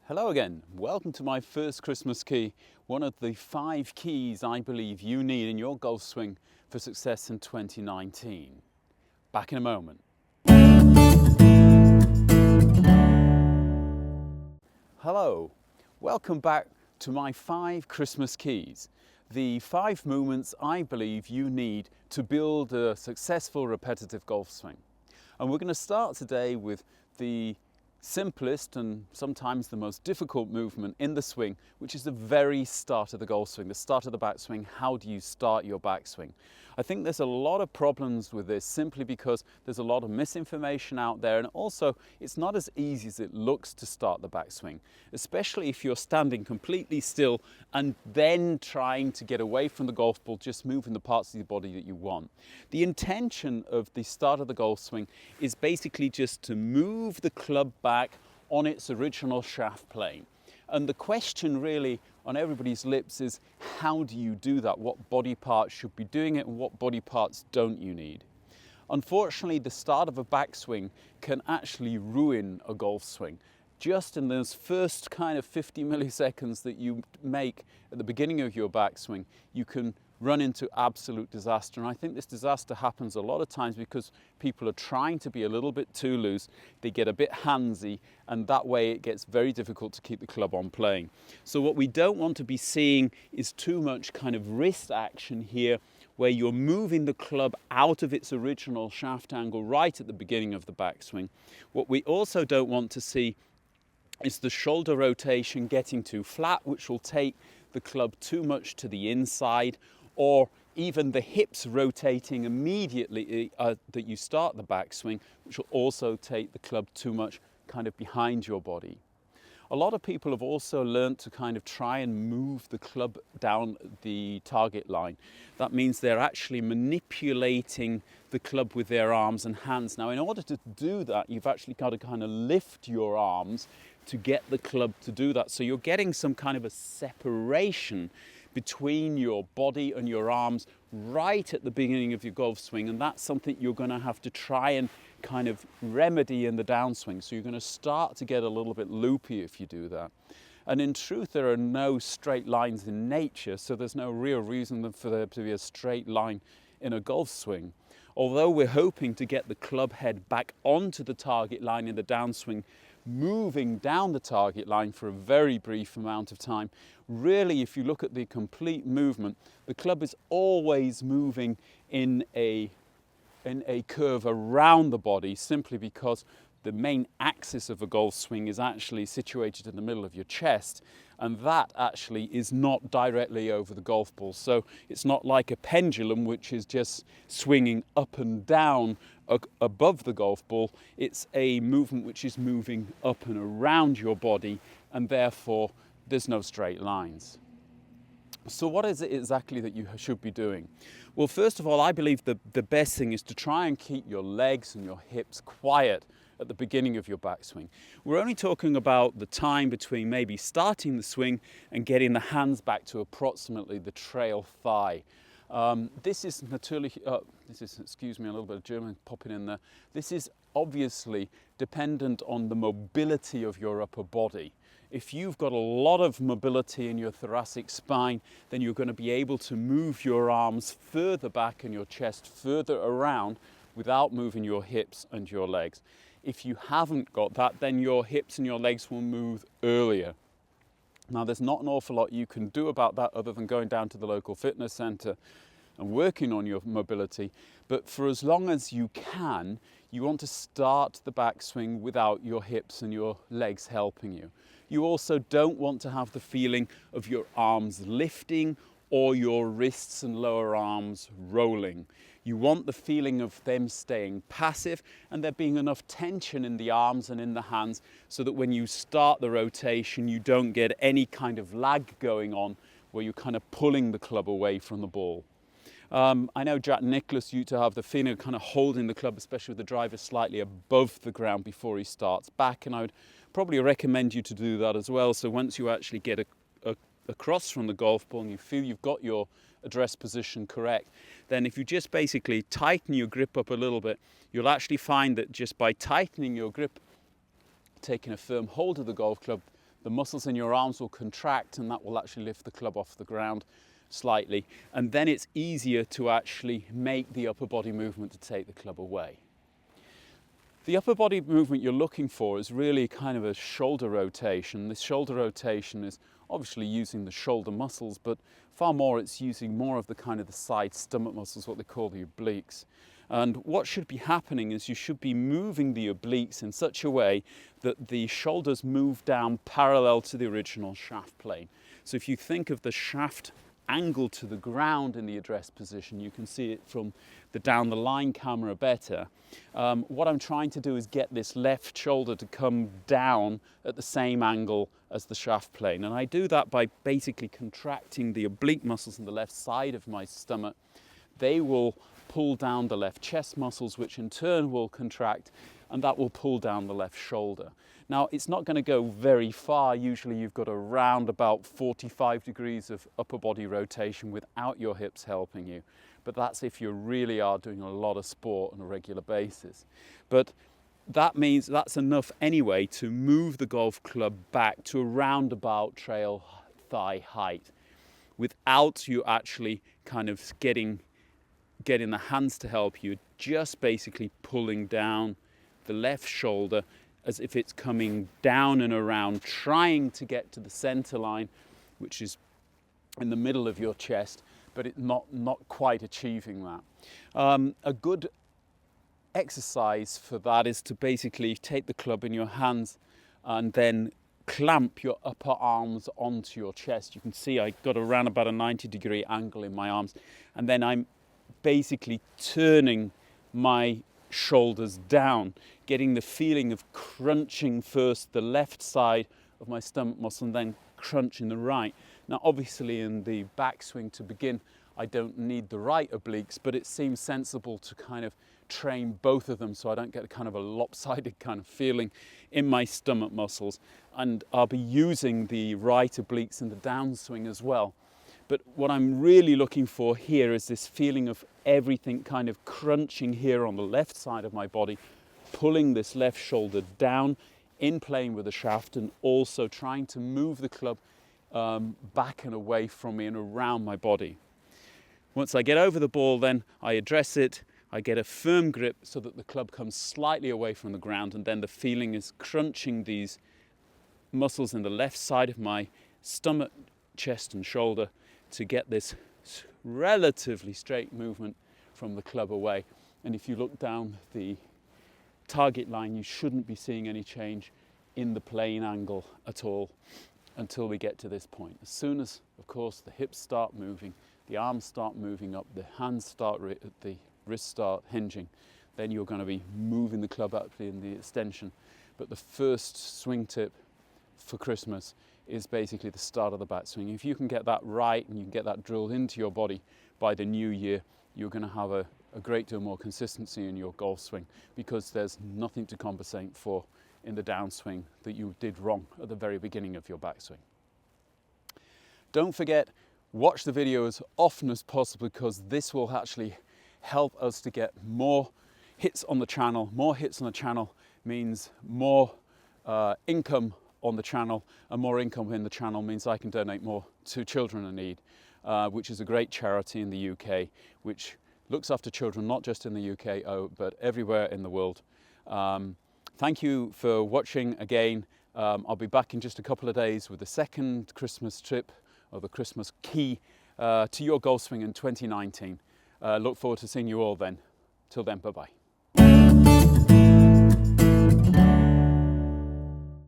Hello again, welcome to my first Christmas key, one of the 5 keys I believe you need in your golf swing for success in 2019. Back in a moment. Hello, welcome back to my 5 Christmas keys, the 5 movements I believe you need to build a successful repetitive golf swing. And we're going to start today with the simplest and sometimes the most difficult movement in the swing, which is the very start of the golf swing, the start of the backswing. How do you start your backswing? I think there's a lot of problems with this simply because there's a lot of misinformation out there, and also it's not as easy as it looks to start the backswing, especially if you're standing completely still and then trying to get away from the golf ball, just moving the parts of your body that you want. The intention of the start of the golf swing is basically just to move the club back on its original shaft plane. And the question really on everybody's lips is, how do you do that? What body parts should be doing it and what body parts don't you need? Unfortunately, the start of a backswing can actually ruin a golf swing. Just in those first kind of 50 milliseconds that you make at the beginning of your backswing, you can run into absolute disaster. And I think this disaster happens a lot of times because people are trying to be a little bit too loose, they get a bit handsy, and that way it gets very difficult to keep the club on playing. So what we don't want to be seeing is too much kind of wrist action here, where you're moving the club out of its original shaft angle right at the beginning of the backswing. What we also don't want to see is the shoulder rotation getting too flat, which will take the club too much to the inside, or even the hips rotating immediately that you start the backswing, which will also take the club too much kind of behind your body. A lot of people have also learned to kind of try and move the club down the target line. That means they're actually manipulating the club with their arms and hands. Now, in order to do that, you've actually got to kind of lift your arms to get the club to do that. So you're getting some kind of a separation between your body and your arms right at the beginning of your golf swing, and that's something you're going to have to try and kind of remedy in the downswing. So you're going to start to get a little bit loopy if you do that. And in truth, there are no straight lines in nature, so there's no real reason for there to be a straight line in a golf swing. Although we're hoping to get the club head back onto the target line in the downswing, moving down the target line for a very brief amount of time, really, if you look at the complete movement, the club is always moving in a curve around the body, simply because the main axis of a golf swing is actually situated in the middle of your chest, and that actually is not directly over the golf ball. So it's not like a pendulum which is just swinging up and down above the golf ball. It's a movement which is moving up and around your body, and therefore there's no straight lines. So what is it exactly that you should be doing? Well, first of all, I believe the best thing is to try and keep your legs and your hips quiet at the beginning of your backswing. We're only talking about the time between maybe starting the swing and getting the hands back to approximately the trail thigh. This is, excuse me, a little bit of German popping in there. This is obviously dependent on the mobility of your upper body. If you've got a lot of mobility in your thoracic spine, then you're going to be able to move your arms further back and your chest further around without moving your hips and your legs. If you haven't got that, then your hips and your legs will move earlier. Now, there's not an awful lot you can do about that other than going down to the local fitness centre and working on your mobility. But for as long as you can, you want to start the backswing without your hips and your legs helping you. You also don't want to have the feeling of your arms lifting or your wrists and lower arms rolling. You want the feeling of them staying passive and there being enough tension in the arms and in the hands so that when you start the rotation, you don't get any kind of lag going on where you're kind of pulling the club away from the ball. I know Jack Nicklaus used to have the feeling of kind of holding the club, especially with the driver slightly above the ground before he starts back, and I would probably recommend you to do that as well. So once you actually get across from the golf ball and you feel you've got your address position correct, then if you just basically tighten your grip up a little bit, you'll actually find that just by tightening your grip, taking a firm hold of the golf club, the muscles in your arms will contract, and that will actually lift the club off the ground slightly. And then it's easier to actually make the upper body movement to take the club away. The upper body movement you're looking for is really kind of a shoulder rotation. This shoulder rotation is obviously using the shoulder muscles, but far more it's using more of the kind of the side stomach muscles, what they call the obliques. And what should be happening is you should be moving the obliques in such a way that the shoulders move down parallel to the original shaft plane. So if you think of the shaft angle to the ground in the address position, you can see it from the down the line camera better. What I'm trying to do is get this left shoulder to come down at the same angle as the shaft plane, and I do that by basically contracting the oblique muscles on the left side of my stomach. They will pull down the left chest muscles, which in turn will contract, and that will pull down the left shoulder. Now, it's not going to go very far. Usually you've got around about 45 degrees of upper body rotation without your hips helping you. But that's if you really are doing a lot of sport on a regular basis. But that means that's enough anyway to move the golf club back to around about trail thigh height without you actually kind of getting the hands to help you, just basically pulling down the left shoulder as if it's coming down and around, trying to get to the center line, which is in the middle of your chest, but it's not quite achieving that. A good exercise for that is to basically take the club in your hands and then clamp your upper arms onto your chest. You can see I got around about a 90-degree angle in my arms, and then I'm basically turning my shoulders down, getting the feeling of crunching first the left side of my stomach muscle and then crunching the right. Now obviously in the backswing to begin I don't need the right obliques, but it seems sensible to kind of train both of them so I don't get a kind of a lopsided kind of feeling in my stomach muscles, and I'll be using the right obliques in the downswing as well. But what I'm really looking for here is this feeling of everything kind of crunching here on the left side of my body, pulling this left shoulder down in playing with the shaft, and also trying to move the club back and away from me and around my body. Once I get over the ball, then I address it, I get a firm grip so that the club comes slightly away from the ground, and then the feeling is crunching these muscles in the left side of my stomach, chest and shoulder to get this relatively straight movement from the club away. And if you look down the target line, you shouldn't be seeing any change in the plane angle at all until we get to this point. As soon as, of course, the hips start moving, the arms start moving up, the hands start, the wrists start hinging, then you're going to be moving the club up in the extension. But the first swing tip for Christmas is basically the start of the backswing. If you can get that right and you can get that drilled into your body by the new year, you're going to have a great deal more consistency in your golf swing, because there's nothing to compensate for in the downswing that you did wrong at the very beginning of your backswing. Don't forget, watch the video as often as possible, because this will actually help us to get more hits on the channel. More hits on the channel means more income on the channel, and more income in the channel means I can donate more to Children in Need, which is a great charity in the UK which looks after children not just in the UK but everywhere in the world. Thank you for watching again. I'll be back in just a couple of days with the second Christmas trip, or the Christmas key to your golf swing in 2019. Look forward to seeing you all then. Till then, bye-bye.